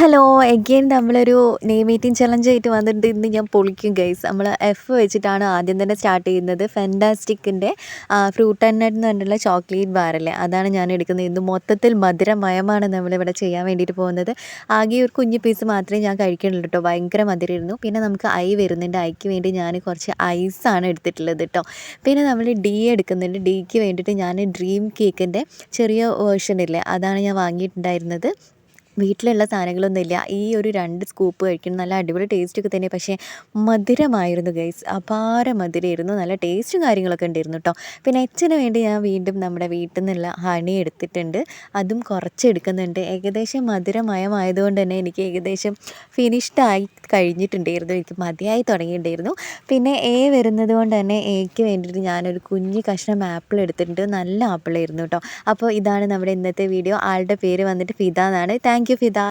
Hello again നമ്മളൊരു name meeting challenge ആയിട്ട് വന്നിട്ട് ഇന്ന് ഞാൻ പൊളിക്കും ഗൈസ്. നമ്മൾ എഫ് വെച്ചിട്ടാണ് ആദ്യം തന്നെ സ്റ്റാർട്ട് ചെയ്യുന്നത്. ഫെൻറ്റാസ്റ്റിക്കിൻ്റെ ഫ്രൂട്ട് ആൻഡ് നട്ട് എന്ന് പറഞ്ഞിട്ടുള്ള ചോക്ലേറ്റ് ബാറല്ലേ, അതാണ് ഞാൻ എടുക്കുന്നത്. ഇന്ന് മൊത്തത്തിൽ മധുരമയമാണ് നമ്മളിവിടെ ചെയ്യാൻ വേണ്ടിയിട്ട് പോകുന്നത്. ആകെ ഒരു കുഞ്ഞ് പീസ് മാത്രമേ ഞാൻ കഴിക്കുന്നുള്ളൂ കേട്ടോ, ഭയങ്കര മധുരമായിരുന്നു. പിന്നെ നമുക്ക് ഐ വരുന്നുണ്ട്, ഐക്ക് വേണ്ടി ഞാൻ കുറച്ച് ഐസാണ് എടുത്തിട്ടുള്ളത് കേട്ടോ. പിന്നെ നമ്മൾ ഡി എടുക്കുന്നുണ്ട്, ഡിക്ക് വേണ്ടിയിട്ട് ഞാൻ ഡ്രീം കേക്കിൻ്റെ ചെറിയ വേർഷൻ അതാണ് ഞാൻ വാങ്ങിയിട്ടുണ്ടായിരുന്നത്. വീട്ടിലുള്ള സാധനങ്ങളൊന്നുമില്ല. ഈ ഒരു 2 സ്കൂപ്പ് കഴിക്കണം, നല്ല അടിപൊളി ടേസ്റ്റൊക്കെ തന്നെ. പക്ഷേ മധുരമായിരുന്നു ഗൈസ്, അപാര മധുരമായിരുന്നു. നല്ല ടേസ്റ്റും കാര്യങ്ങളൊക്കെ ഉണ്ടായിരുന്നു കേട്ടോ. പിന്നെ എച്ചിന് വേണ്ടി ഞാൻ വീണ്ടും നമ്മുടെ വീട്ടിൽ നിന്നുള്ള ഹണി എടുത്തിട്ടുണ്ട്, അതും കുറച്ച് എടുക്കുന്നുണ്ട്. ഏകദേശം മധുരമയമായതുകൊണ്ട് തന്നെ എനിക്ക് ഏകദേശം ഫിനിഷ്ഡായി കഴിഞ്ഞിട്ടുണ്ടായിരുന്നു, എനിക്ക് മതിയായി തുടങ്ങിയിട്ടുണ്ടായിരുന്നു. പിന്നെ എ വരുന്നത് കൊണ്ട് തന്നെ എക്ക് വേണ്ടിയിട്ട് ഞാനൊരു കുഞ്ഞ് കഷ്ണം ആപ്പിൾ എടുത്തിട്ടുണ്ട്, നല്ല ആപ്പിളായിരുന്നു കേട്ടോ. അപ്പോൾ ഇതാണ് നമ്മുടെ ഇന്നത്തെ വീഡിയോ. ആളുടെ പേര് വന്നിട്ട് ഫിദ എന്നാണ്. Thank you Fida.